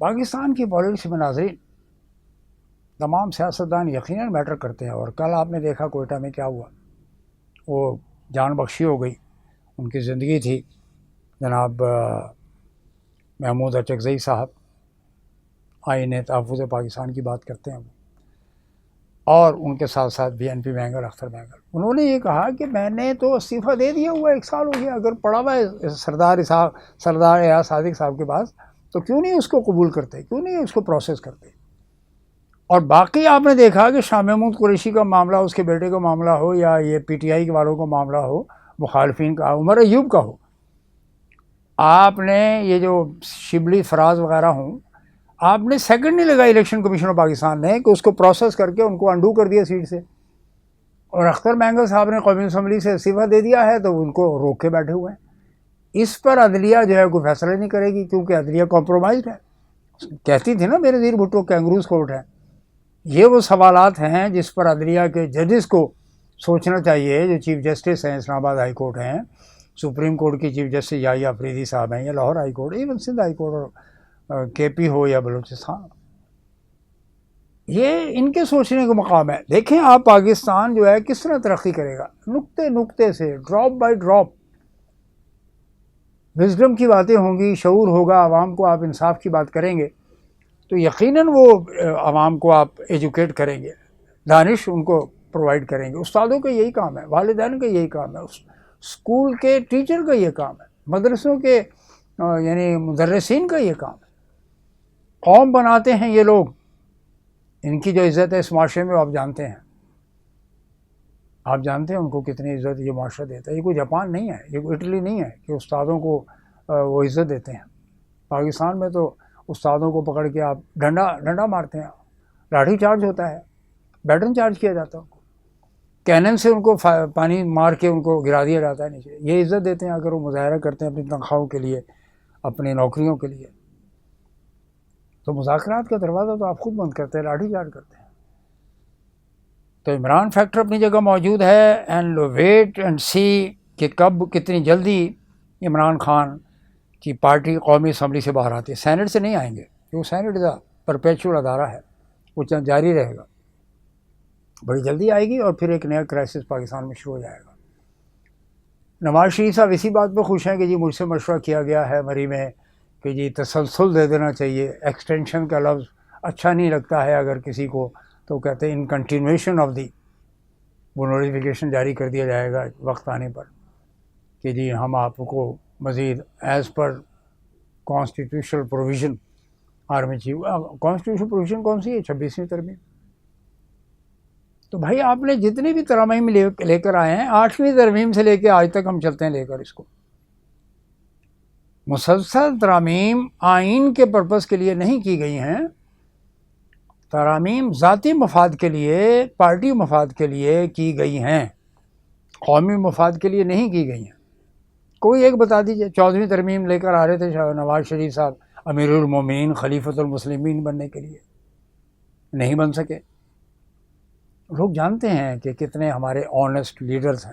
پاکستان کی پالیٹکس میں ناظرین تمام سیاستدان یقیناً میٹر کرتے ہیں، اور کل آپ نے دیکھا کوئٹہ میں کیا ہوا، وہ جان بخشی ہو گئی، ان کی زندگی تھی جناب محمود اچکزئی صاحب، آئین تحفظ پاکستان کی بات کرتے ہیں وہ، اور ان کے ساتھ ساتھ BNP بینگل، اختر بینگل، انہوں نے یہ کہا کہ میں نے تو استعفیٰ دے دیا ہوا، 1 سال ہو گیا، اگر پڑا ہوا ہے سردار ایاز صادق صاحب کے پاس، تو کیوں نہیں اس کو قبول کرتے، کیوں نہیں اس کو پروسیس کرتے۔ اور باقی آپ نے دیکھا کہ شاہ محمود قریشی کا معاملہ، اس کے بیٹے کا معاملہ ہو، یا یہ PTI کے والوں کا معاملہ ہو، مخالفین کا، عمر ایوب کا ہو، آپ نے یہ جو شبلی فراز وغیرہ ہوں، آپ نے سیکنڈ نہیں لگا الیکشن کمیشن آف پاکستان نے کہ اس کو پروسیس کر کے ان کو انڈو کر دیا سیٹ سے، اور اختر بینگل صاحب نے قومی اسمبلی سے استعفیٰ دے دیا ہے تو ان کو روک کے بیٹھے ہوئے ہیں۔ اس پر عدلیہ جو ہے کوئی فیصلہ نہیں کرے گی، کیونکہ عدلیہ کمپرومائزڈ ہے۔ کہتی تھی نا بینظیر بھٹو کینگروز کورٹ ہے۔ یہ وہ سوالات ہیں جس پر عدلیہ کے ججز کو سوچنا چاہیے، جو چیف جسٹس ہیں، اسلام آباد ہائی کورٹ ہیں، سپریم کورٹ کی چیف جسٹس یحییٰ افریدی صاحب ہیں، یا Lahore high court, even Sindh high court, اور KP ہو یا بلوچستان، یہ ان کے سوچنے کا مقام ہے۔ دیکھیں آپ پاکستان جو ہے کس طرح ترقی کرے گا، نقطے نقطے سے، ڈراپ بائی ڈراپ، وزڈم کی باتیں ہوں گی، شعور ہوگا، عوام کو آپ انصاف کی بات کریں گے تو یقیناً وہ عوام کو آپ ایجوکیٹ کریں گے، دانش ان کو پرووائڈ کریں گے۔ استادوں کا یہی کام ہے، والدین کا یہی کام ہے، اسکول کے ٹیچر کا یہ کام ہے، مدرسوں کے یعنی مدرسین کا یہ کام ہے۔ قوم بناتے ہیں یہ لوگ، ان کی جو عزت ہے اس معاشرے میں آپ جانتے ہیں، آپ جانتے ہیں ان کو کتنی عزت یہ معاشرہ دیتا ہے۔ یہ کوئی جاپان نہیں ہے، یہ کوئی اٹلی نہیں ہے کہ استادوں کو وہ عزت دیتے ہیں۔ پاکستان میں تو استادوں کو پکڑ کے آپ ڈنڈا مارتے ہیں، لاٹھی چارج ہوتا ہے، بیٹن چارج کیا جاتا ہے، کینن سے ان کو پانی مار کے ان کو گرا دیا جاتا ہے نیچے۔ یہ عزت دیتے ہیں اگر وہ مظاہرہ کرتے ہیں اپنی تنخواہوں کے لیے، اپنی نوکریوں کے لیے، تو مذاکرات کا دروازہ تو آپ خود بند کرتے ہیں، لاٹھی چارج کرتے ہیں۔ تو عمران فیکٹر اپنی جگہ موجود ہے، اینڈ ویٹ اینڈ سی کہ کب کتنی جلدی عمران خان کی پارٹی قومی اسمبلی سے باہر آتی ہے۔ سینٹ سے نہیں آئیں گے، کیونکہ سینٹ پرپیچول ادارہ ہے، وہ جاری رہے گا، بڑی جلدی آئے گی، اور پھر ایک نیا کرائسس پاکستان میں شروع ہو جائے گا۔ نواز شریف صاحب اسی بات پہ خوش ہیں کہ جی مجھ سے مشورہ کیا گیا ہے مری میں کہ جی تسلسل دے دینا چاہیے، ایکسٹینشن کا لفظ اچھا نہیں لگتا ہے اگر کسی کو، تو کہتے ہیں ان کنٹینویشن آف دی، وہ نوٹیفیکیشن جاری کر دیا جائے گا وقت آنے پر کہ جی ہم آپ کو مزید as per constitutional provision army chief, constitutional provision کون سی ہے؟ 26ویں ترمیم۔ تو بھائی آپ نے جتنی بھی ترامیم لے کر آئے ہیں، 8ویں ترمیم سے لے کے آج تک ہم چلتے ہیں لے کر اس کو، مسلسل ترامیم آئین کے پرپس کے لیے نہیں کی گئی ہیں، ترامیم ذاتی مفاد کے لیے، پارٹی مفاد کے لیے کی گئی ہیں، قومی مفاد کے لیے نہیں کی گئی ہیں۔ کوئی ایک بتا دیجئے، 14ویں ترمیم لے کر آ رہے تھے نواز شریف صاحب امیر المومنین، خلیفۃ المسلمین بننے کے لیے، نہیں بن سکے۔ لوگ جانتے ہیں کہ کتنے ہمارے آنیسٹ لیڈرز ہیں،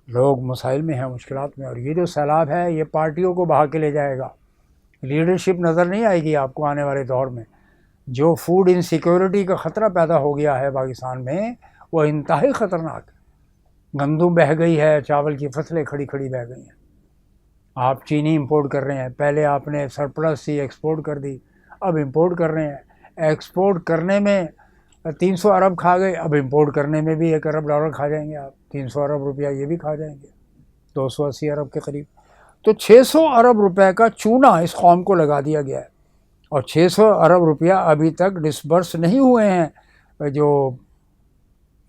لوگ مسائل میں ہیں، مشکلات میں، اور یہ جو سیلاب ہے یہ پارٹیوں کو بہا کے لے جائے گا، لیڈرشپ نظر نہیں آئے گی آپ کو آنے والے دور میں۔ جو فوڈ انسیکیورٹی کا خطرہ پیدا ہو گیا ہے پاکستان میں، وہ انتہائی خطرناک ہے۔ گندم بہہ گئی ہے، چاول کی فصلیں کھڑی کھڑی بہہ گئی ہیں، آپ چینی امپورٹ کر رہے ہیں، پہلے آپ نے سرپلس سی ایکسپورٹ کر دی، اب امپورٹ کر رہے ہیں، ایکسپورٹ کرنے میں 300 ارب کھا گئے، اب امپورٹ کرنے میں بھی 1 ارب ڈالر کھا جائیں گے آپ، 300 ارب روپیہ یہ بھی کھا جائیں گے، 280 ارب کے قریب۔ تو 600 ارب روپے کا چونا اس قوم کو لگا دیا گیا ہے، اور 600 ارب روپیہ ابھی تک ڈسبرس نہیں ہوئے ہیں جو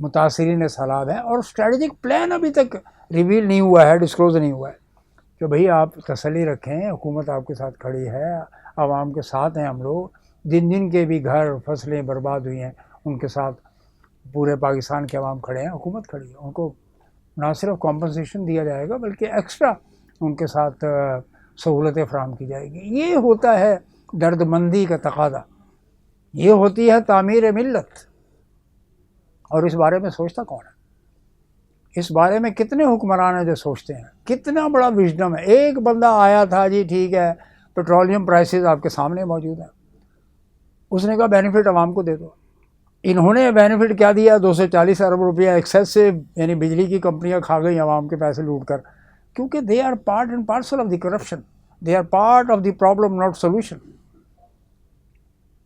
متاثرین سیلاب ہیں، اور اسٹریٹجک پلان ابھی تک ریویل نہیں ہوا ہے، ڈسکلوز نہیں ہوا ہے کہ بھئی آپ تسلی رکھیں، حکومت آپ کے ساتھ کھڑی ہے، عوام کے ساتھ ہیں ہم لوگ، جن جن کے بھی گھر فصلیں برباد ہوئی ہیں ان کے ساتھ پورے پاکستان کے عوام کھڑے ہیں، حکومت کھڑی ہے، ان کو نہ صرف کمپنسیشن دیا جائے گا بلکہ ایکسٹرا ان کے ساتھ سہولتیں فراہم کی جائے گی۔ یہ ہوتا ہے درد مندی کا تقاضا، یہ ہوتی ہے تعمیر ملت، اور اس بارے میں سوچتا کون ہے؟ اس بارے میں کتنے حکمران ہیں جو سوچتے ہیں؟ کتنا بڑا وژڈم ہے۔ ایک بندہ آیا تھا جی ٹھیک ہے پیٹرولیم پرائسز آپ کے سامنے موجود ہیں. اس نے کہا بینیفٹ عوام کو دے دو. انہوں نے بینیفٹ کیا دیا؟ 240 ارب روپیہ ایکسیس سے، یعنی بجلی کی کمپنیاں کھا گئی عوام کے پیسے لوٹ کر، کیونکہ they are part and parcel of the corruption, they are part of the problem not solution.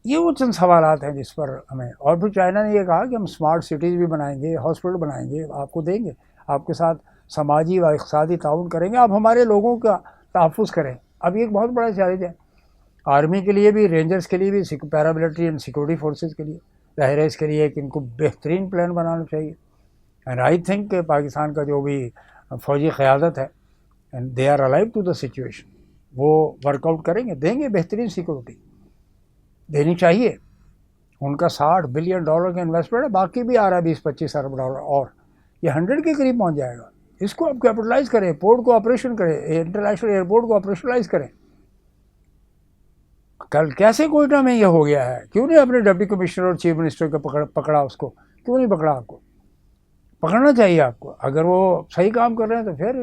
یہ وہ چند سوالات ہیں جس پر ہمیں. اور پھر چائنا نے یہ کہا کہ ہم اسمارٹ سٹیز بھی بنائیں گے، ہاسپٹل بنائیں گے، آپ کو دیں گے، آپ کے ساتھ سماجی و اقتصادی تعاون کریں گے، آپ ہمارے لوگوں کا تحفظ کریں. اب یہ ایک بہت بڑا چیلنج ہے آرمی کے لیے بھی، رینجرز کے لیے بھی، پیراملٹری اینڈ سیکورٹی فورسز کے لیے. ظاہر ہے اس کے لیے کہ ان کو بہترین پلان بنانا چاہیے. اینڈ آئی تھنک کہ پاکستان کا جو بھی فوجی قیادت ہے، and they are alive to the situation, وہ ورک آؤٹ کریں گے، دیں گے بہترین سیکورٹی، دینی چاہیے. ان کا $60 بلین کا انویسٹمنٹ ہے، باقی بھی آ رہا ہے $20-25 ارب، اور یہ 100 کے قریب پہنچ جائے گا. اس کو آپ کیپٹلائز کریں، پورٹ کو آپریشن کریں، انٹرنیشنل ایئرپورٹ کو آپریشنلائز کریں. کل کیسے کوئٹہ میں یہ ہو گیا ہے؟ کیوں نہیں اپنے ڈپٹی کمشنر اور چیف منسٹر کو پکڑا؟ اس کو کیوں نہیں پکڑا؟ آپ کو پکڑنا چاہیے. آپ کو اگر وہ صحیح کام کر رہے ہیں تو پھر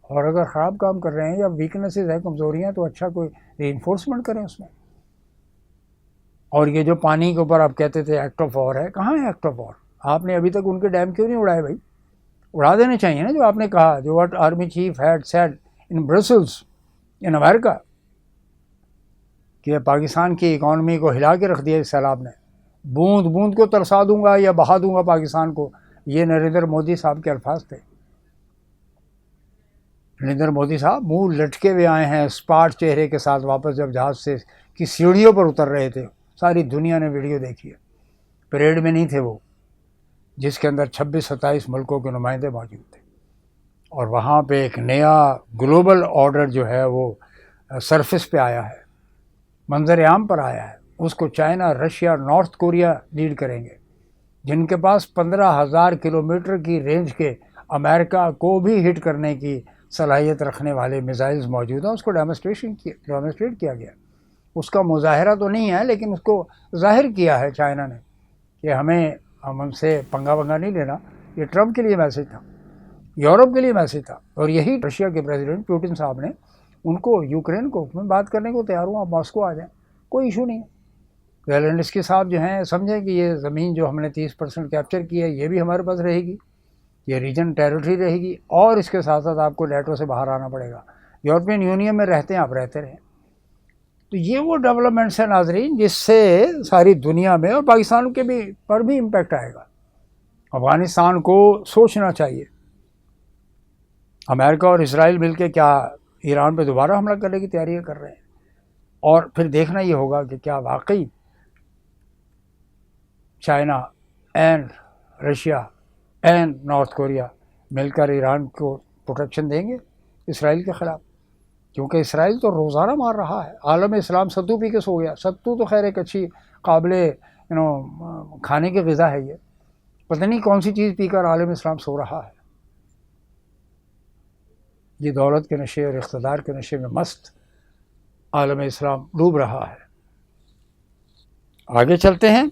اور اگر خراب کام کر رہے ہیں یا ویکنیسز ہیں، کمزوریاں، تو اچھا کوئی ری انفورسمنٹ کریں اس میں. اور یہ جو پانی کے اوپر آپ کہتے تھے ایکٹ آف وار ہے، کہاں ہے ایکٹ آف وار؟ آپ نے ابھی تک ان کے ڈیم کیوں نہیں اڑائے بھائی؟ اڑا دینے چاہیے نا. جو آپ نے کہا، جو what army chief had said in Brussels in امریکہ، کہ پاکستان کی اکانومی کو ہلا کے رکھ دیا اس سیلاب نے، بوند بوند کو ترسا دوں گا یا بہا دوں گا پاکستان کو. یہ نریندر مودی صاحب کے الفاظ تھے. نریندر مودی صاحب منہ لٹکے ہوئے آئے ہیں اسپاٹ چہرے کے ساتھ واپس، جب جہاز سے کی سیڑھیوں پر اتر رہے تھے. ساری دنیا نے ویڈیو دیکھی ہے. پریڈ میں نہیں تھے وہ، جس کے اندر 26-27 ملکوں کے نمائندے موجود تھے. اور وہاں پہ ایک نیا گلوبل آرڈر جو ہے وہ سرفس پہ آیا ہے، منظر عام پر آیا ہے. اس کو China, Russia, north Korea lead کریں گے، جن کے پاس 15,000 کلومیٹر کی رینج کے امریکہ کو بھی ہٹ کرنے کی صلاحیت رکھنے والے میزائلز موجود ہیں. اس کو ڈیمونسٹریٹ کیا گیا. اس کا مظاہرہ تو نہیں ہے، لیکن اس کو ظاہر کیا ہے چائنا نے کہ ہم ان سے پنگا ونگا نہیں لینا. یہ ٹرمپ کے لیے میسج تھا، یورپ کے لیے میسج تھا. اور یہی رشیا کے پریزیڈنٹ پوٹن صاحب نے ان کو، یوکرین کو، میں بات کرنے کو تیار ہوں، آپ ماسکو آ جائیں، کوئی ایشو نہیں ہے. زیلنسکی صاحب جو ہیں سمجھیں کہ یہ زمین جو ہم نے 30% کیپچر کی ہے، یہ بھی ہمارے پاس رہے گی، یہ ریجن ٹیریٹری رہے گی، اور اس کے ساتھ ساتھ آپ کو نیٹو سے باہر آنا پڑے گا. یورپین یونین میں رہتے ہیں آپ، رہتے رہیں. تو یہ وہ ڈیولپمنٹس ہیں ناظرین، جس سے ساری دنیا میں اور پاکستان کے بھی پر بھی امپیکٹ آئے گا. افغانستان کو سوچنا چاہیے. امریکہ اور اسرائیل مل کے کیا ایران پہ دوبارہ حملہ کرنے کی تیاریاں کر رہے ہیں؟ اور پھر دیکھنا یہ ہوگا کہ کیا واقعی China and Russia and north Korea مل کر ایران کو پروٹیکشن دیں گے اسرائیل کے خلاف. کیونکہ اسرائیل تو روزانہ مار رہا ہے. عالم اسلام ستو پی کے سو گیا. ستو تو خیر ایک اچھی قابل کھانے کی غذا ہے. یہ پتہ نہیں کون سی چیز پی کر عالم اسلام سو رہا ہے. یہ دولت کے نشے اور اقتدار کے نشے میں مست عالم اسلام ڈوب رہا ہے. آگے چلتے ہیں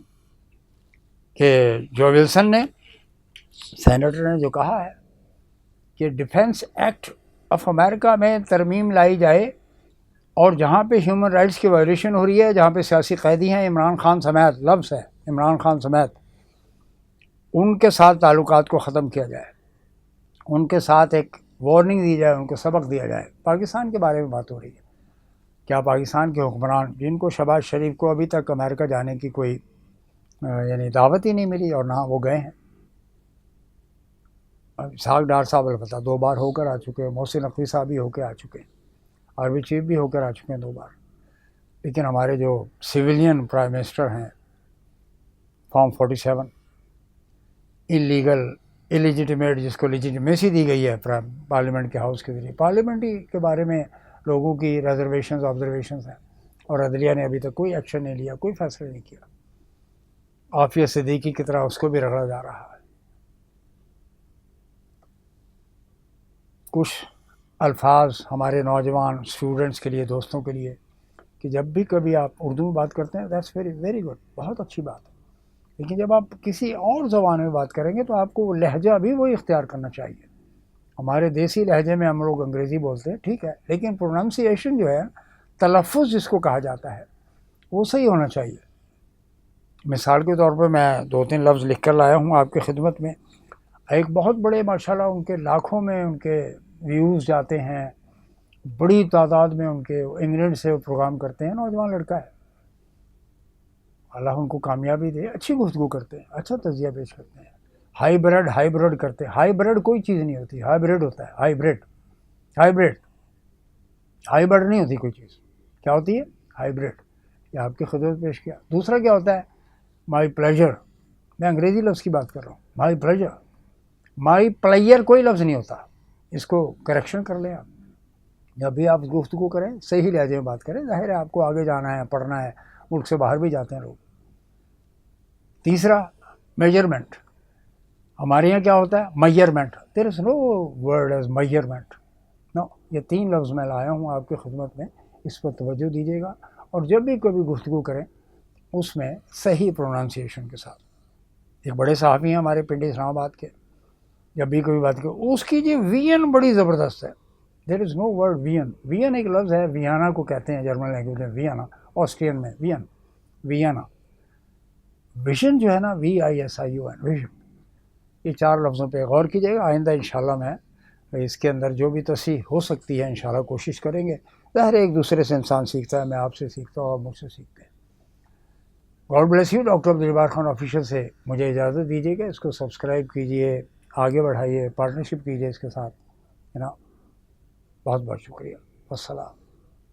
کہ جو ولسن نے، سینیٹر نے جو کہا ہے کہ ڈیفنس ایکٹ آف امریکہ میں ترمیم لائی جائے، اور جہاں پہ ہیومن رائٹس کی وائلیشن ہو رہی ہے، جہاں پہ سیاسی قیدی ہیں، عمران خان سمیت، لفظ ہے عمران خان سمیت، ان کے ساتھ تعلقات کو ختم کیا جائے، ان کے ساتھ ایک وارننگ دی جائے، ان کو سبق دیا جائے. پاکستان کے بارے میں بات ہو رہی ہے. کیا پاکستان کے حکمران، جن کو شہباز شریف کو ابھی تک امریکہ جانے کی کوئی یعنی دعوت ہی نہیں ملی اور نہ وہ گئے ہیں. اسحاق ڈار صاحب البتہ 2 بار ہو کر آ چکے ہیں، محسن نقوی صاحب بھی ہو کے آ چکے ہیں، آرمی چیف بھی ہو کر آ چکے ہیں 2 بار. لیکن ہمارے جو سویلین پرائم منسٹر ہیں، فارم 47 انلیگل ایلیجیٹیمیٹ، جس کو لیجیٹیمیسی دی گئی ہے پارلیمنٹ کے ہاؤس کے ذریعے، پارلیمنٹری کے بارے میں لوگوں کی ریزرویشنز آبزرویشنز ہیں، اور عدلیہ نے ابھی تک کوئی ایکشن نہیں لیا، کوئی فیصلہ نہیں کیا. عافیہ صدیقی کی طرح اس کو بھی رگڑا جا رہا ہے. کچھ الفاظ ہمارے نوجوان اسٹوڈنٹس کے لیے، دوستوں کے لیے، کہ جب بھی کبھی آپ اردو میں بات کرتے ہیں، دیٹس ویری گڈ، بہت اچھی بات ہے. لیکن جب آپ کسی اور زبان میں بات کریں گے تو آپ کو وہ لہجہ بھی وہی اختیار کرنا چاہیے. ہمارے دیسی لہجے میں ہم لوگ انگریزی بولتے ہیں، ٹھیک ہے، لیکن پروننسیشن جو ہے تلفظ جس کو کہا جاتا ہے وہ صحیح ہونا چاہیے. مثال کے طور پہ میں 2-3 لفظ لکھ کر لایا ہوں آپ کی خدمت میں. ایک بہت بڑے ماشاءاللہ ان کے لاکھوں میں ان کے ویوز جاتے ہیں، بڑی تعداد میں ان کے انگلینڈ سے وہ پروگرام کرتے ہیں، نوجوان لڑکا ہے، اللہ ان کو کامیابی دے، اچھی گفتگو کرتے ہیں، اچھا تجزیہ پیش کرتے ہیں. ہائی بریڈ کرتے ہیں. ہائی بریڈ کوئی چیز نہیں ہوتی، ہائی بریڈ ہوتا ہے. ہائی بریڈ نہیں ہوتی کوئی چیز. کیا ہوتی ہے؟ Hybrid. یہ آپ کی خدمت پیش کیا. دوسرا کیا ہوتا ہے؟ مائی پلیجر. میں انگریزی لفظ کی بات کر رہا ہوں. مائی پلیجر. مائی پلیئر کوئی لفظ نہیں ہوتا. اس کو کریکشن کر لیں آپ. جب بھی آپ گفتگو کریں صحیح لہجے میں بات کریں. ظاہر ہے آپ کو آگے جانا ہے، پڑھنا ہے، ملک سے باہر بھی جاتے ہیں لوگ. تیسرا میجرمنٹ. ہمارے یہاں کیا ہوتا ہے؟ میجرمنٹ. دیر از نو ورڈ ایز میجرمنٹ. نو. یہ 3 لفظ میں لایا ہوں آپ کی خدمت میں، اس پر توجہ دیجیے گا. اور جب بھی کبھی گفتگو کریں اس میں صحیح پروننسیشن کے ساتھ. ایک بڑے صحافی ہیں ہمارے پنڈی اسلام آباد کے، جب بھی کوئی بات کریں اس کی جی وین بڑی زبردست ہے. دیر از نو ورڈ وین. وین ایک لفظ ہے، ویانا کو کہتے ہیں جرمن لینگویج میں، ویانا. آسٹرین میں ویانا. ویژن جو ہے نا، VISION، ویژن. یہ 4 لفظوں پہ غور کیجیے گا. آئندہ انشاءاللہ میں اس کے اندر جو بھی تصحیح ہو سکتی ہے انشاءاللہ کوشش کریں گے. ظاہر ایک دوسرے سے انسان سیکھتا ہے، میں آپ سے سیکھتا ہوں، آپ مجھ سے سیکھتے ہیں. God bless you. Doctor Abdul Jabbar Khan official سے مجھے اجازت دیجیے گا. اس کو سبسکرائب کیجیے، آگے بڑھائیے، پارٹنرشپ کیجیے اس کے ساتھ، ہے نا. بہت بہت شکریہ. والسلام.